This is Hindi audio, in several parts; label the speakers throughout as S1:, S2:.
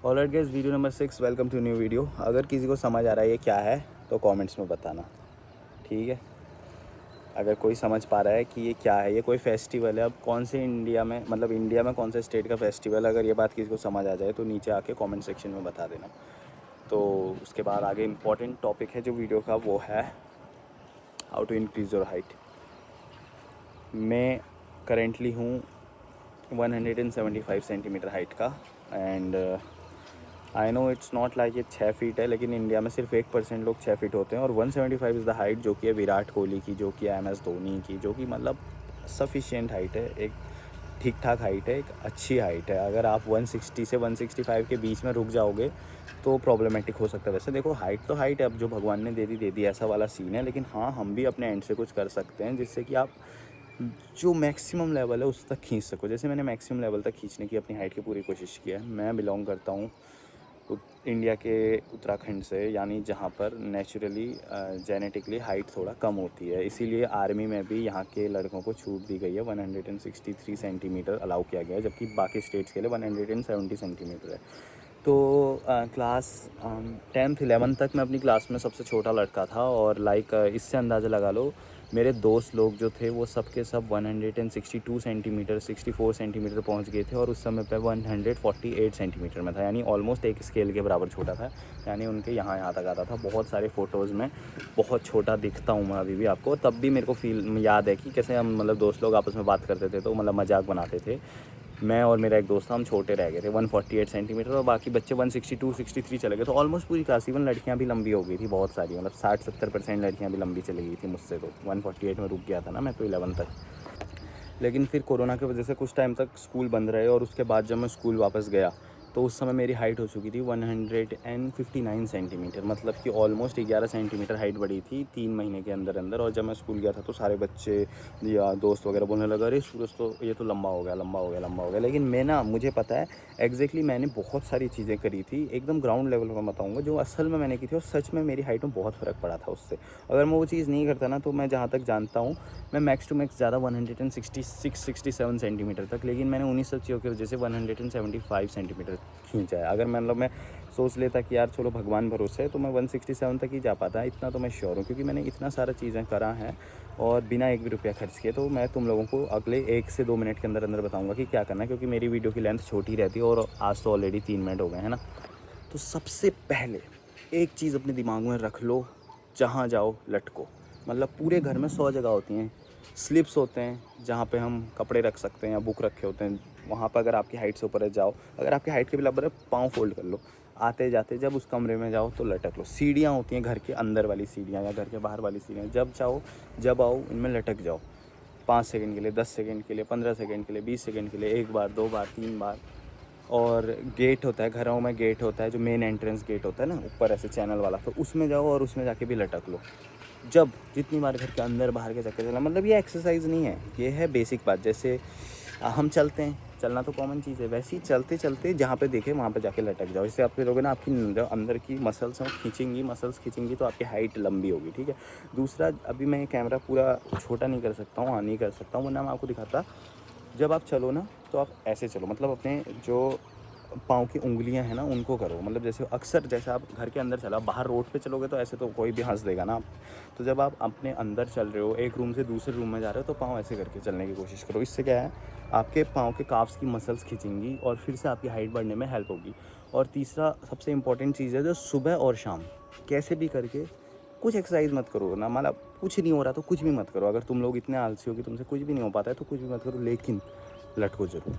S1: Alright guys, video number 6, welcome to new video. अगर किसी को समझ आ रहा है ये क्या है तो कमेंट्स में बताना, ठीक है। अगर कोई समझ पा रहा है कि ये क्या है, ये कोई फेस्टिवल है, अब कौन से इंडिया में, मतलब इंडिया में कौन से स्टेट का फेस्टिवल है, अगर ये बात किसी को समझ आ जाए तो नीचे आके कमेंट सेक्शन में बता देना। तो उसके बाद आगे इम्पॉर्टेंट टॉपिक है जो वीडियो का, वो है how to increase your height. मैं करेंटली हूँ 175 सेंटीमीटर हाइट का, and I know it's not like ये 6 फीट है, लेकिन इंडिया में सिर्फ 1% लोग 6 फीट होते हैं। और 175 इज़ द हाइट जो कि है विराट कोहली की, जो कि MS धोनी की, जो कि मतलब सफिशिएंट हाइट है, एक ठीक ठाक हाइट है, एक अच्छी हाइट है। अगर आप 160 से 165 के बीच में रुक जाओगे तो प्रॉब्लमेटिक हो सकता है। वैसे देखो, हाइट तो हाइट है, अब जो भगवान ने दे दी ऐसा वाला सीन है, लेकिन हाँ, हम भी अपने एंड से कुछ कर सकते हैं जिससे कि आप जो मैक्सिमम लेवल है उस तक खींच सको। जैसे मैंने मैक्सिमम लेवल तक खींचने की अपनी हाइट की पूरी कोशिश की है। मैं बिलोंग करता हूँ इंडिया के उत्तराखंड से, यानी जहाँ पर नेचुरली जेनेटिकली हाइट थोड़ा कम होती है। इसीलिए आर्मी में भी यहाँ के लड़कों को छूट दी गई है, 163 सेंटीमीटर अलाउ किया गया है, जबकि बाकी स्टेट्स के लिए 170 सेंटीमीटर है। तो क्लास 10th 11th तक मैं अपनी क्लास में सबसे छोटा लड़का था, और लाइक इससे अंदाज़ा लगा लो मेरे दोस्त लोग जो थे वो सब के सब 162 सेंटीमीटर 64 सेंटीमीटर पहुंच गए थे, और उस समय पे 148 सेंटीमीटर में था, यानी ऑलमोस्ट एक स्केल के बराबर छोटा था। यानी उनके यहाँ तक आता था। बहुत सारे फ़ोटोज़ में बहुत छोटा दिखता हूँ मैं अभी भी आपको। तब भी मेरे को फील याद है कि कैसे हम मतलब दोस्त लोग आपस में बात करते थे तो मतलब मजाक बनाते थे। मैं और मेरा एक दोस्त था, हम छोटे रह गए थे 148 सेंटीमीटर, और बाकी बच्चे 162 63 चले गए। तो ऑलमोस्ट पूरी क्लास, इवन लड़कियां भी लंबी हो गई थी बहुत सारी, मतलब 60-70% लड़कियां भी लंबी चली गई थी मुझसे। तो 148 में रुक गया था ना मैं तो 11 तक। लेकिन फिर कोरोना की वजह से कुछ टाइम तक स्कूल बंद रहे, और उसके बाद जब मैं स्कूल वापस गया तो उस समय मेरी हाइट हो चुकी थी 159 सेंटीमीटर, मतलब कि ऑलमोस्ट 11 सेंटीमीटर हाइट बढ़ी थी 3 महीने के अंदर अंदर। और जब मैं स्कूल गया था तो सारे बच्चे या दोस्त वगैरह बोलने लगा, अरे सूरज तो ये तो लंबा हो गया, लंबा हो गया, लंबा हो गया। लेकिन मैं ना, मुझे पता है एग्जैक्टली मैंने बहुत सारी चीज़ें करी थी, एकदम ग्राउंड लेवल पर बताऊँगा जो असल में मैंने की थी, और सच में मेरी हाइट में बहुत फ़र्क पड़ा था उससे। अगर मैं वो चीज़ नहीं करता ना, तो मैं जहाँ तक जानता हूँ मैं मैक्स टू मैक्स ज़्यादा 166-67 सेंटीमीटर तक, लेकिन मैंने उन्हीं सब चीज़ों की वजह से 175 सेंटीमीटर खींचा है। अगर मतलब मैं सोच लेता कि यार चलो भगवान भरोसे है, तो मैं 167 तक ही जा पाता, इतना तो मैं श्योर हूँ, क्योंकि मैंने इतना सारा चीज़ें करा हैं और बिना एक भी रुपया खर्च किए। तो मैं तुम लोगों को अगले 1 से 2 मिनट के अंदर अंदर बताऊँगा कि क्या करना है, क्योंकि मेरी वीडियो की लेंथ छोटी रहती है, और आज तो ऑलरेडी 3 मिनट हो गए हैं ना। तो सबसे पहले एक चीज़ अपने दिमाग में रख लो, जहाँ जाओ लटको। मतलब पूरे घर में 100 जगह होती हैं, स्लिप्स होते हैं जहाँ पे हम कपड़े रख सकते हैं या बुक रखे होते हैं, वहाँ पर अगर आपकी हाइट से ऊपर है जाओ, अगर आपकी हाइट के बराबर है पाँव फोल्ड कर लो। आते जाते जब उस कमरे में जाओ तो लटक लो। सीढ़ियाँ होती हैं, घर के अंदर वाली सीढ़ियाँ या घर के बाहर वाली सीढ़ियाँ, जब चाहो जब आओ इनमें लटक जाओ। 5 सेकंड के लिए, 10 सेकंड के लिए, 15 सेकंड के लिए, 20 सेकंड के लिए, 1 बार, 2 बार, 3 बार। और गेट होता है, घरों में गेट होता है, जो मेन एंट्रेंस गेट होता है ना ऊपर ऐसे चैनल वाला, तो उसमें जाओ और उसमें जाके भी लटक लो। जब जितनी बार घर के अंदर बाहर के चक्कर चला, मतलब ये एक्सरसाइज नहीं है, ये है बेसिक बात। जैसे हम चलते हैं, चलना तो कॉमन चीज़ है, वैसे ही चलते चलते जहाँ पे देखे वहाँ पे जाके लटक जाओ। इससे आप फिरोगे ना, आपकी जो अंदर की मसल्स हैं खींचेंगी, मसल्स खींचेंगी, तो आपकी हाइट लंबी होगी, ठीक है। दूसरा, अभी मैं कैमरा पूरा छोटा नहीं कर सकता हूँ, हाँ नहीं कर सकता हूँ, वरना मैं आपको दिखाता। जब आप चलो ना तो आप ऐसे चलो, मतलब अपने जो पाँव की उंगलियां हैं ना उनको करो, मतलब जैसे अक्सर जैसे आप घर के अंदर चला, बाहर रोड पे चलोगे तो ऐसे तो कोई भी हंस देगा ना। तो जब आप अपने अंदर चल रहे हो, एक रूम से दूसरे रूम में जा रहे हो, तो पाँव ऐसे करके चलने की कोशिश करो। इससे क्या है, आपके पाँव के काफ्स की मसल्स खींचेंगी और फिर से आपकी हाइट बढ़ने में हेल्प होगी। और तीसरा सबसे इंपॉर्टेंट चीज़ है, जो सुबह और शाम कैसे भी करके कुछ एक्सरसाइज मत करो ना, मतलब कुछ नहीं हो रहा तो कुछ भी मत करो। अगर तुम लोग इतने आलसी हो कि तुमसे कुछ भी नहीं हो पाता है तो कुछ भी मत करो, लेकिन लटको जरूर।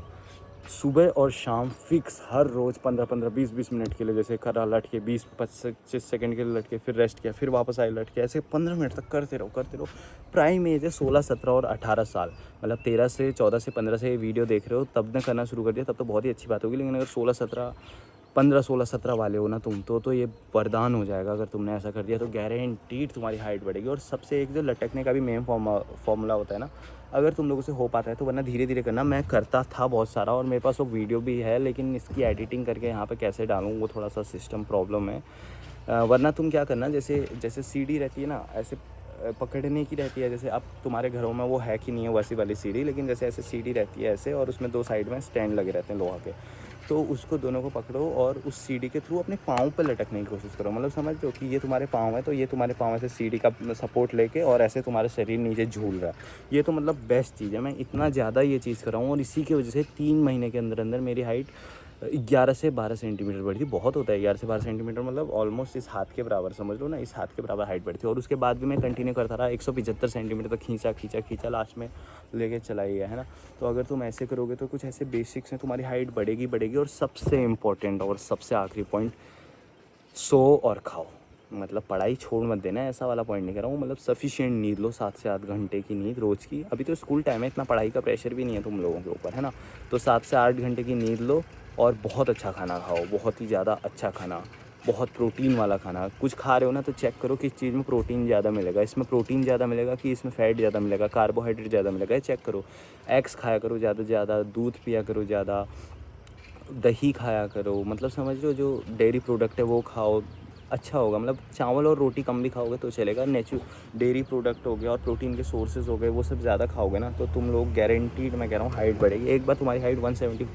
S1: सुबह और शाम फिक्स हर रोज़ 15-15 20-20 मिनट के लिए, जैसे करा लट के 20-25 सेकंड के लिए लट के, फिर रेस्ट किया, फिर वापस आए लट के, ऐसे 15 मिनट तक करते रहो करते रहो। प्राइम एज है 16 17 और 18 साल, मतलब 13 से 14 से 15 से ये वीडियो देख रहे हो तब ने करना शुरू कर दिया तब तो बहुत ही अच्छी बात होगी। लेकिन अगर 15 16 17 वाले हो ना तुम, तो ये वरदान हो जाएगा। अगर तुमने ऐसा कर दिया तो गारंटीड तुम्हारी हाइट बढ़ेगी। और सबसे एक जो लटकने का भी मेन फॉर्मूला होता है ना, अगर तुम लोगों से हो पाता है तो, वरना धीरे धीरे करना। मैं करता था बहुत सारा, और मेरे पास वो वीडियो भी है, लेकिन इसकी एडिटिंग करके यहाँ पे कैसे डालूँ वो थोड़ा सा सिस्टम प्रॉब्लम है। वरना तुम क्या करना, जैसे जैसे सीढ़ी रहती है ना, ऐसे पकड़ने की रहती है। जैसे अब तुम्हारे घरों में वो है कि नहीं है वैसी वाली सीढ़ी, लेकिन जैसे ऐसे सीढ़ी रहती है ऐसे, और उसमें 2 साइड में स्टैंड लगे रहते हैं लोहा के। तो उसको दोनों को पकड़ो और उस सीढ़ी के थ्रू अपने पाँव पर लटकने की कोशिश करो। मतलब समझ लो कि ये तुम्हारे पाँव है, तो ये तुम्हारे पाँव से सीढ़ी का सपोर्ट लेके और ऐसे तुम्हारा शरीर नीचे झूल रहा है। ये तो मतलब बेस्ट चीज़ है। मैं इतना ज़्यादा ये चीज़ कर रहा हूँ और इसी की वजह से 3 महीने के अंदर अंदर मेरी हाइट 11 से 12 सेंटीमीटर बढ़ी थी। बहुत होता है 11 से 12 सेंटीमीटर, मतलब ऑलमोस्ट इस हाथ के बराबर समझ लो ना, इस हाथ के बराबर हाइट बढ़ी थी। और उसके बाद भी मैं कंटिन्यू करता रहा, 175 सेंटीमीटर तक खींचा, लास्ट में लेके चला ही गया, है ना। तो अगर तुम ऐसे करोगे तो कुछ ऐसे बेसिक्स हैं, तुम्हारी हाइट बढ़ेगी। और सबसे इम्पोर्टेंट और सबसे आखिरी पॉइंट, सो और खाओ। मतलब पढ़ाई छोड़ मत देना, ऐसा वाला पॉइंट नहीं कर रहा हूँ। मतलब सफिशिएंट नींद लो, 7 से 8 घंटे की नींद रोज़ की। अभी तो स्कूल टाइम है, इतना पढ़ाई का प्रेशर भी नहीं है तुम लोगों के ऊपर, है ना। तो 7 से 8 घंटे की नींद लो और बहुत अच्छा खाना खाओ, बहुत ही ज़्यादा अच्छा खाना, बहुत प्रोटीन वाला खाना। कुछ खा रहे हो ना तो चेक करो किस चीज़ में प्रोटीन ज़्यादा मिलेगा, इसमें प्रोटीन ज़्यादा मिलेगा कि इसमें फैट ज़्यादा मिलेगा, कार्बोहाइड्रेट ज़्यादा मिलेगा, चेक करो। एग्स खाया करो ज़्यादा से ज़्यादा, दूध पिया करो ज़्यादा, दही खाया करो। मतलब समझ लो जो डेयरी प्रोडक्ट है वो खाओ, अच्छा होगा। मतलब चावल और रोटी कम भी खाओगे तो चलेगा। डेयरी प्रोडक्ट हो गया और प्रोटीन के सोर्सेज हो गए, वो सब ज़्यादा खाओगे ना तो तुम लोग गारंटीड, मैं कह रहा हूँ, हाइट बढ़ेगी। एक बार तुम्हारी हाइट 170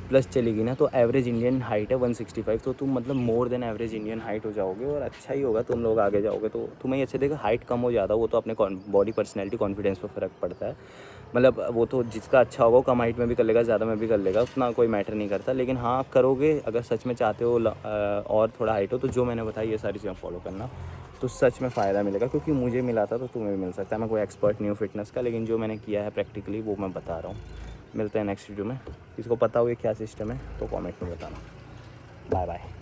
S1: प्लस चलेगी ना, तो एवरेज इंडियन हाइट है 165, तो तुम मतलब more than average Indian height हो जाओगे और अच्छा ही होगा, तुम लोग आगे जाओगे। तो तुम्हें अच्छा देगा, हाइट कम हो ज़्यादा वो तो अपने बॉडी पर्सनैलिटी कॉन्फिडेंस पर फ़र्क पड़ता है। मतलब वो तो जिसका अच्छा होगा वो कम हाइट में भी कर लेगा, ज़्यादा में भी कर लेगा, उतना कोई मैटर नहीं करता। लेकिन हाँ, करोगे अगर सच में चाहते हो और थोड़ा हाइट हो, तो जो मैंने बताया ये सारी चीज़ें फॉलो करना, तो सच में फ़ायदा मिलेगा। क्योंकि मुझे मिला था तो तुम्हें भी मिल सकता है। मैं कोई एक्सपर्ट नहीं हूँ फिटनेस का, लेकिन जो मैंने किया है प्रैक्टिकली वो मैं बता रहा हूँ। मिलते हैं नेक्स्ट वीडियो में। किसी को पता हो ये क्या सिस्टम है तो कमेंट में बताना। Bye bye.